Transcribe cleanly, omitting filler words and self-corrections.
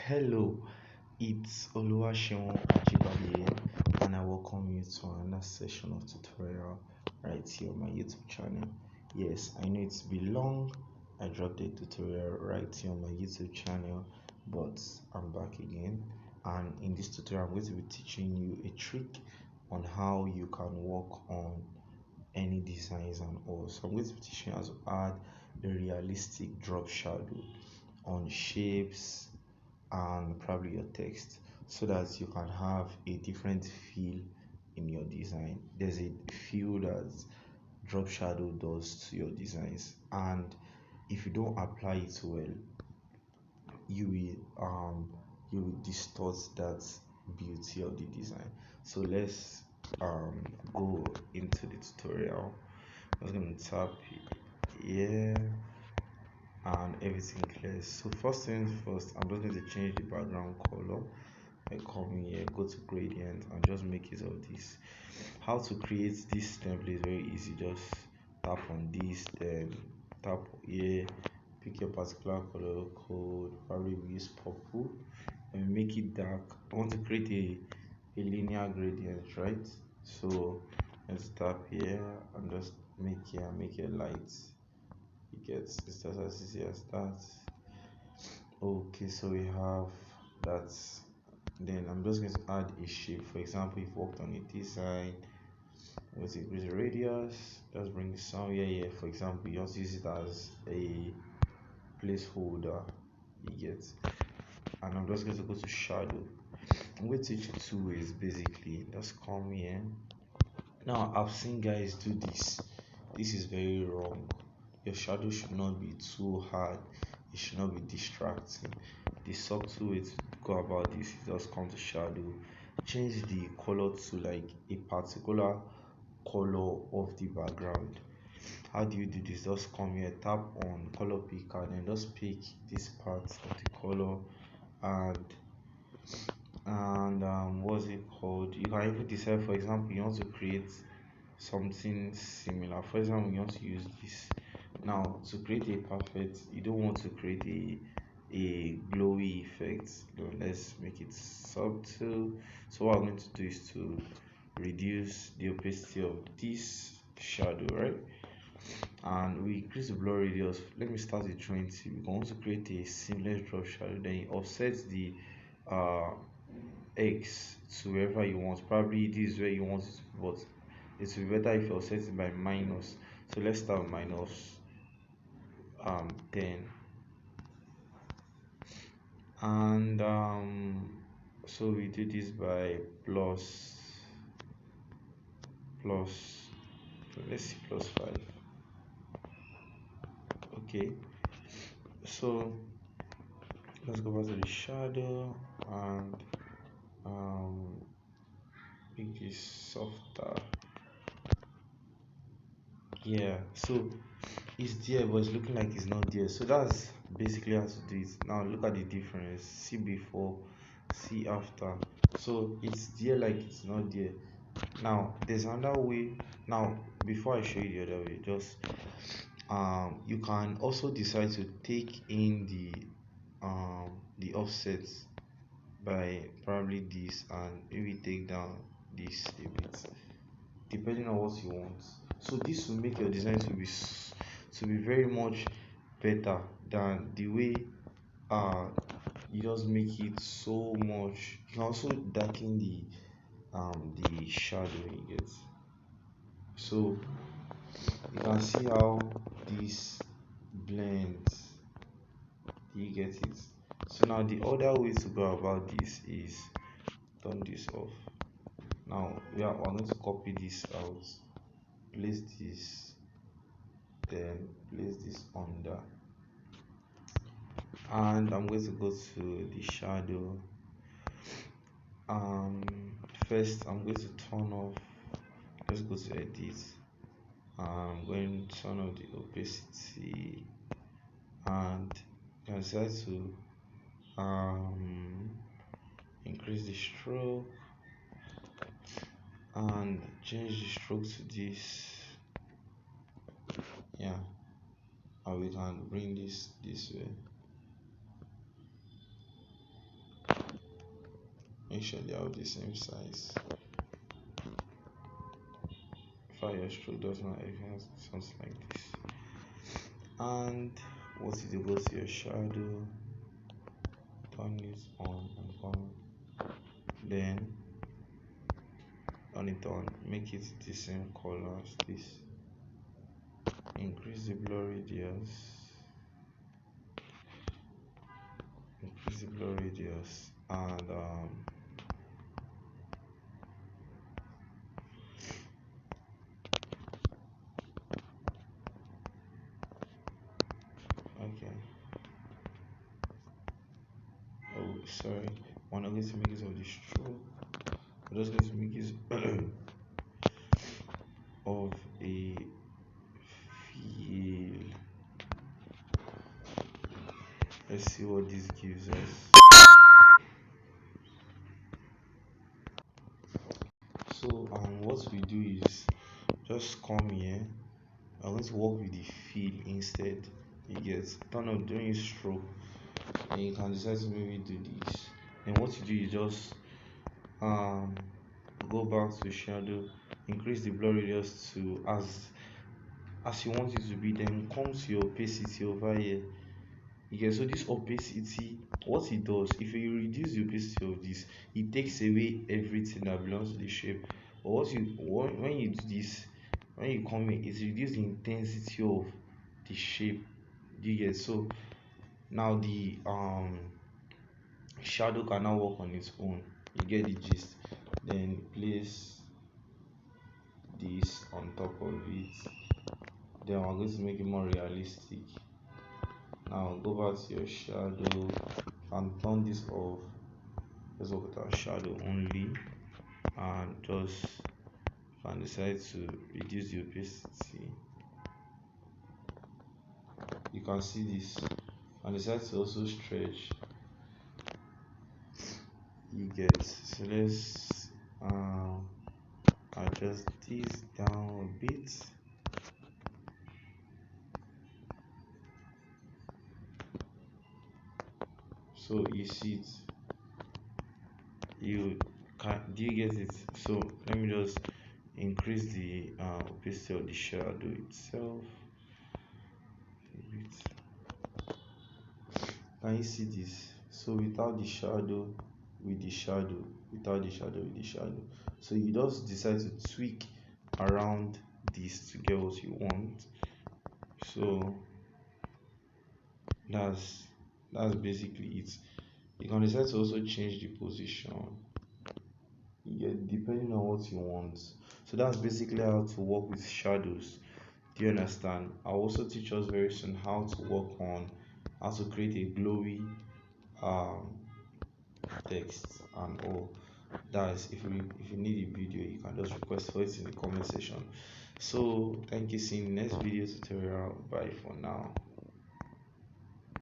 Hello, it's Oluwaseun Ajisegraphik and I welcome you to another session of tutorial right here on my YouTube channel. Yes, I know it's been long. I dropped a tutorial right here on my YouTube channel, but I'm back again. And in this tutorial, I'm going to be teaching you a trick on how you can work on any designs and all. So I'm going to be teaching you how to add a realistic drop shadow on shapes and probably your text so that you can have a different feel in your design. There's a feel that drop shadow does to your designs, and if you don't apply it well, you will distort that beauty of the design. So let's go into the tutorial. I'm just going to tap here and everything clears. So first things first, I'm just going to change the background color. I come here, go to gradient and just make use of this. How to create this template is very easy. Just tap on this, then tap here, pick your particular color code, probably use purple, and make it dark. I want to create a linear gradient, right? So let's tap here and just make it light. It gets it's just as easy as that. Okay, so we have that. Then I'm just going to add a shape. For example, if you worked on a design, let's increase the radius, just bring the sound here. For example, you also use it as a placeholder, you get. And I'm just going to go to shadow. I'm going to teach you two ways basically. Just come here. Now I've seen guys do this. This is very wrong. Your shadow should not be too hard, it should not be distracting. The subtle way to go about this is just come to shadow, change the color to like a particular color of the background. How do you do this? Just come here, tap on color picker, and then just pick this part of the color, and what's it called, you can even decide. For example, you want to create something similar. For example, you want to use this. Now to create a perfect, you don't want to create a glowy effect. No, let's make it subtle. So what I'm going to do is to reduce the opacity of this shadow, right? And we increase the blur radius. Let me start with 20. We want to create a seamless drop shadow, then you offset the uh x to wherever you want. Probably this is where you want it to be, but it will be better if you offset it by minus. So let's start with minus 10, and so we do this by plus let's see, plus 5. Okay, so let's go back to the shadow and make this softer. Yeah, so it's there but it's looking like it's not there. So that's basically how to do it. Now look at the difference. See before, see after. So it's there like it's not there. Now there's another way. Now before I show you the other way, just you can also decide to take in the offsets by probably this, and maybe take down this a bit depending on what you want. So this will make your design to be very much better than the way you just make it so much. You can also darken the shadow you get. So you can see how this blends. You get it. So now the other way to go about this is turn this off. Now we're going to copy this out, place this, then place this under, and I'm going to go to the shadow. First I'm going to turn off, let's go to edit. I'm going to turn off the opacity, and I decide to increase the stroke and change the stroke to this. Yeah, and we can bring this way. make sure they have the same size. Fire stroke does not enhance something like this. And what is about your shadow? Turn it on and on. Then turn it on, make it the same color as this. Increase the blur radius. Increase the blur radius and okay. Oh, sorry. We're not going to make use of the stroke. We're just going to make use of a feel. Let's see what this gives us. So what we do is just come here. I'm going to work with the feel instead. You get turn on during stroke, and you can decide to maybe do this. And what you do is just go back to shadow, increase the blur radius to as you want it to be, then come to your opacity over here. You get, so this opacity, what it does, if you reduce the opacity of this, it takes away everything that belongs to the shape. But when you do this, when you come here, it reduces the intensity of the shape. Do you get? So now the shadow can now work on its own. You get the gist. Then place this on top of it. Then we're going to make it more realistic. Now go back to your shadow and turn this off. Let's work with our shadow only, and just can decide to reduce the opacity. You can see this, and decide to also stretch. You get, so let's adjust this down a bit. So you see it, do you get it? So let me just increase the opacity of the shadow itself a bit. Can you see this? So without the shadow, with the shadow, without the shadow, with the shadow. So you just decide to tweak around this to get what you want. So that's basically it. You can decide to also change the position, depending on what you want. So that's basically how to work with shadows. Do you understand? I'll also teach us very soon how to work on how to create a glowy um, text and all. That's if you need a video, you can just request for it in the comment section. So thank you. See you in the next video tutorial. Bye for now.